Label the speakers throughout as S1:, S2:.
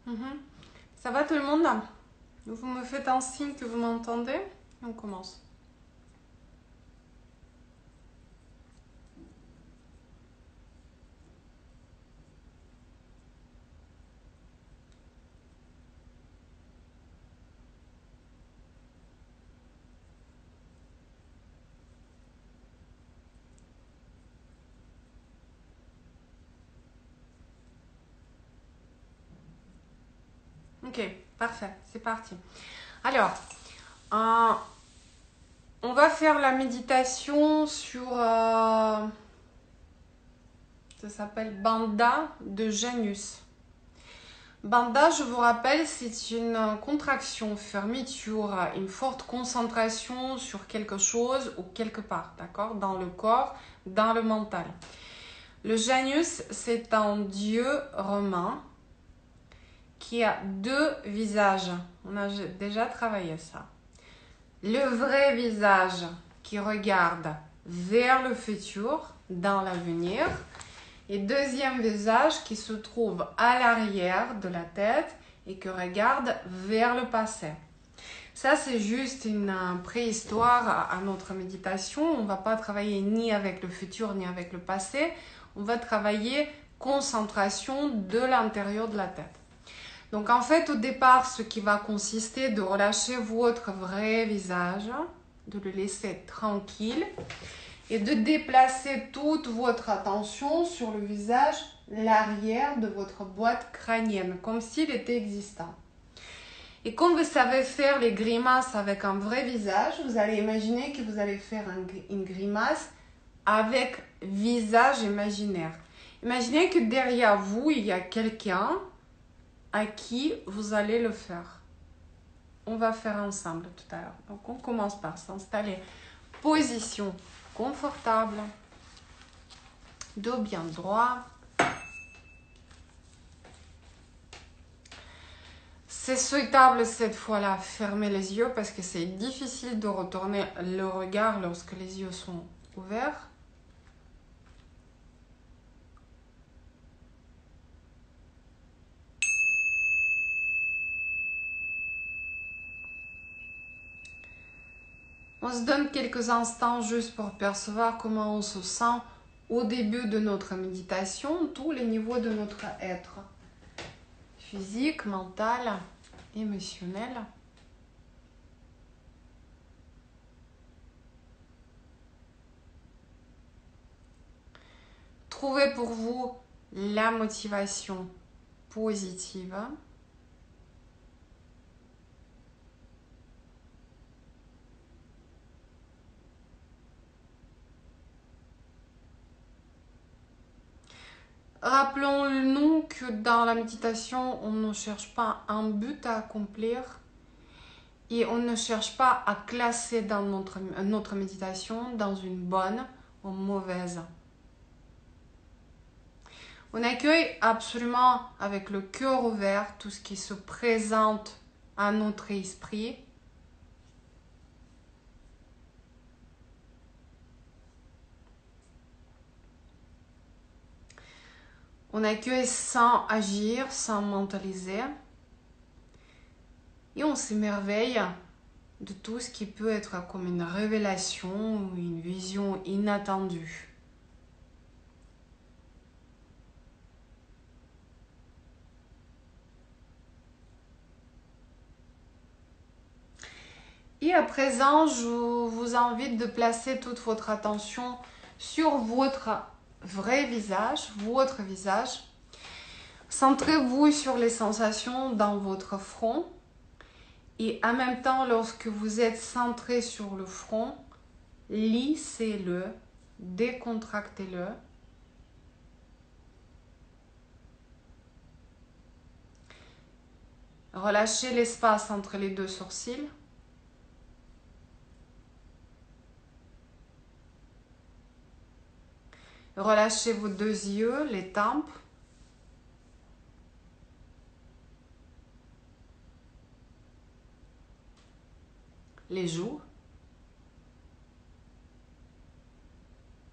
S1: Mhm. Ça va tout le monde? Vous me faites un signe que vous m'entendez et on commence. Ok, parfait, c'est parti. Alors, euh, on va faire la méditation sur... ça s'appelle Bandha de Janus. Bandha, je vous rappelle, c'est une contraction, fermeture, une forte concentration sur quelque chose ou quelque part, d'accord? Dans le corps, dans le mental. Le Janus, c'est un dieu romain qui a deux visages. On a déjà travaillé ça. Le vrai visage qui regarde vers le futur, dans l'avenir. Et deuxième visage qui se trouve à l'arrière de la tête et qui regarde vers le passé. Ça, c'est juste une préhistoire à notre méditation. On ne va pas travailler ni avec le futur ni avec le passé. On va travailler concentration de l'intérieur de la tête. Donc en fait, au départ, ce qui va consister de relâcher votre vrai visage, de le laisser tranquille et de déplacer toute votre attention sur le visage, l'arrière de votre boîte crânienne, comme s'il était existant. Et comme vous savez faire les grimaces avec un vrai visage, vous allez imaginer que vous allez faire une grimace avec visage imaginaire. Imaginez que derrière vous, il y a quelqu'un à qui vous allez le faire. On va faire ensemble tout à l'heure. Donc, on commence par s'installer. Position confortable. Dos bien droit. C'est souhaitable cette fois-là fermer les yeux parce que c'est difficile de retourner le regard lorsque les yeux sont ouverts. On se donne quelques instants juste pour percevoir comment on se sent au début de notre méditation, tous les niveaux de notre être. Physique, mental, émotionnel. Trouvez pour vous la motivation positive. Rappelons-nous que dans la méditation, on ne cherche pas un but à accomplir et on ne cherche pas à classer dans notre méditation dans une bonne ou mauvaise. On accueille absolument avec le cœur ouvert tout ce qui se présente à notre esprit. On accueille sans agir, sans mentaliser. Et on s'émerveille de tout ce qui peut être comme une révélation ou une vision inattendue. Et à présent, je vous invite de placer toute votre attention sur votre vrai visage, votre visage. Centrez-vous sur les sensations dans votre front. Et en même temps, lorsque vous êtes centré sur le front, lissez-le, décontractez-le. Relâchez l'espace entre les deux sourcils. Relâchez vos deux yeux, les tempes. Les joues.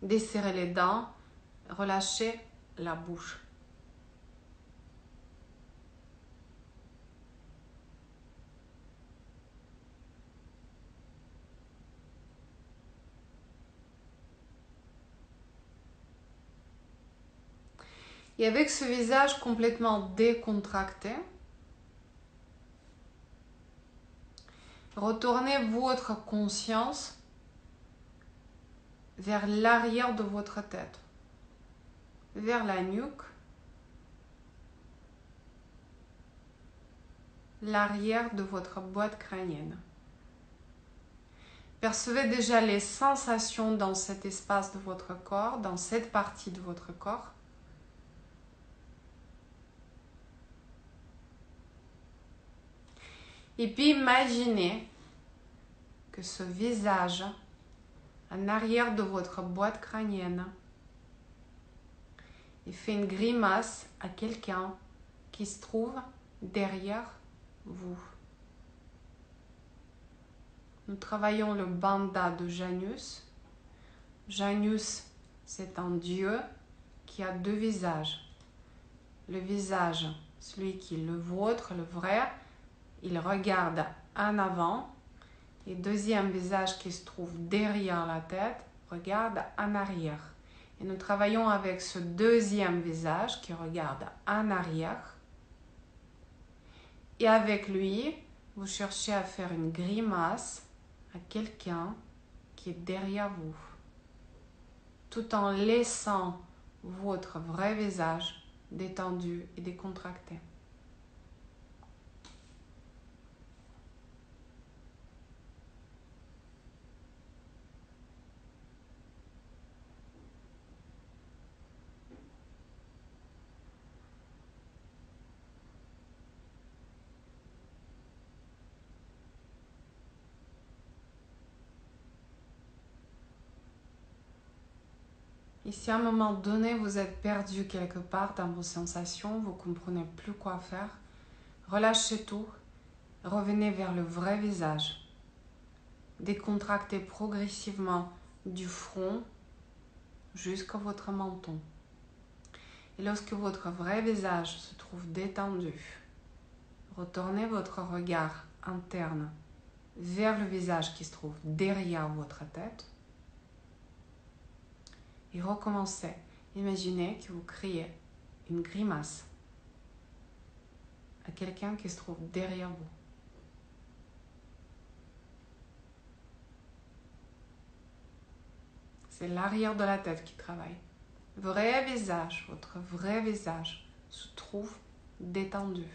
S1: Desserrez les dents. Relâchez la bouche. Et avec ce visage complètement décontracté, retournez votre conscience vers l'arrière de votre tête, vers la nuque, l'arrière de votre boîte crânienne. Percevez déjà les sensations dans cet espace de votre corps, dans cette partie de votre corps. Et puis imaginez que ce visage en arrière de votre boîte crânienne et fait une grimace à quelqu'un qui se trouve derrière vous. Nous travaillons le bandha de Janus. Janus, c'est un dieu qui a deux visages. Le visage, celui qui est le vôtre, le vrai, il regarde en avant. Et deuxième visage qui se trouve derrière la tête, regarde en arrière. Et nous travaillons avec ce deuxième visage qui regarde en arrière. Et avec lui, vous cherchez à faire une grimace à quelqu'un qui est derrière vous, tout en laissant votre vrai visage détendu et décontracté. Et si à un moment donné, vous êtes perdu quelque part dans vos sensations, vous ne comprenez plus quoi faire, relâchez tout, revenez vers le vrai visage. Décontractez progressivement du front jusqu'à votre menton. Et lorsque votre vrai visage se trouve détendu, retournez votre regard interne vers le visage qui se trouve derrière votre tête. Et recommencez. Imaginez que vous créez une grimace à quelqu'un qui se trouve derrière vous. C'est l'arrière de la tête qui travaille. Vrai visage, votre vrai visage se trouve détendu.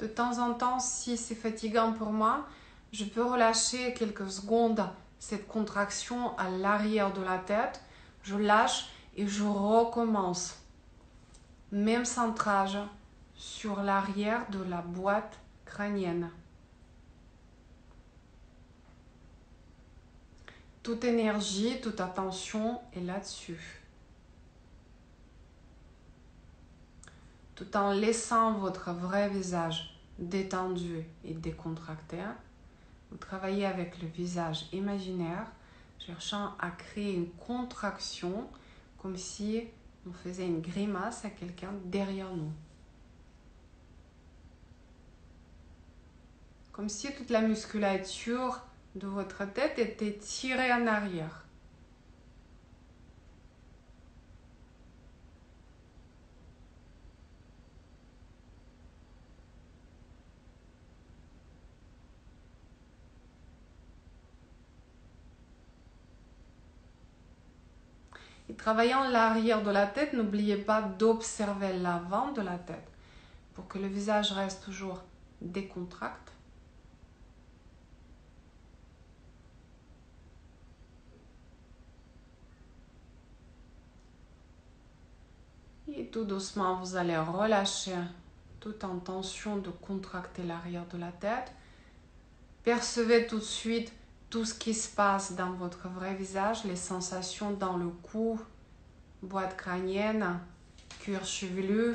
S1: De temps en temps, si c'est fatigant pour moi, je peux relâcher quelques secondes cette contraction à l'arrière de la tête. Je lâche et je recommence. Même centrage sur l'arrière de la boîte crânienne. Toute énergie, toute attention est là-dessus. Tout en laissant votre vrai visage détendu et décontracté, vous travaillez avec le visage imaginaire, cherchant à créer une contraction comme si on faisait une grimace à quelqu'un derrière nous. Comme si toute la musculature de votre tête était tirée en arrière. Et travaillant l'arrière de la tête, n'oubliez pas d'observer l'avant de la tête pour que le visage reste toujours décontracté. Et tout doucement, vous allez relâcher toute intention de contracter l'arrière de la tête. Percevez tout de suite tout ce qui se passe dans votre vrai visage, les sensations dans le cou, boîte crânienne, cuir chevelu.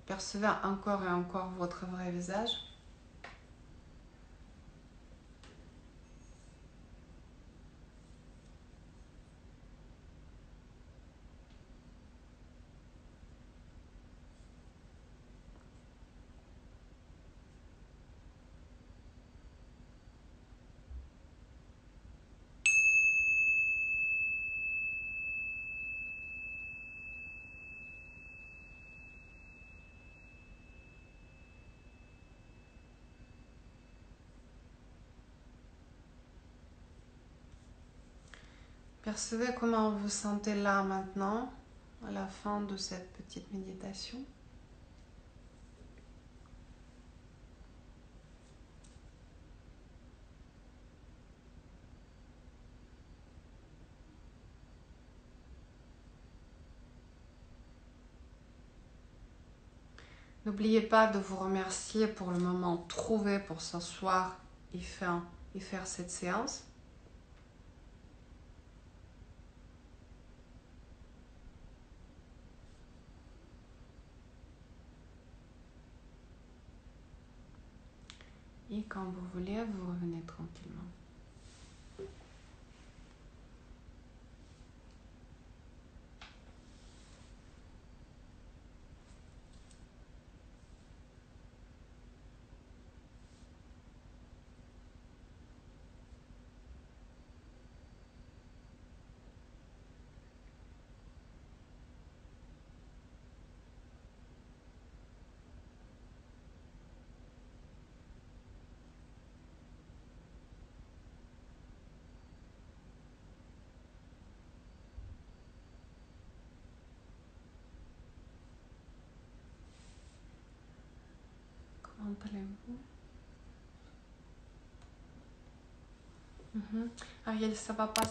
S1: Percevez encore et encore votre vrai visage. Percevez comment vous sentez là maintenant, à la fin de cette petite méditation. N'oubliez pas de vous remercier pour le moment trouvé pour s'asseoir et faire cette séance. Et quand vous voulez, vous revenez tranquillement. Comment allez-vous? Ariel, ça va pas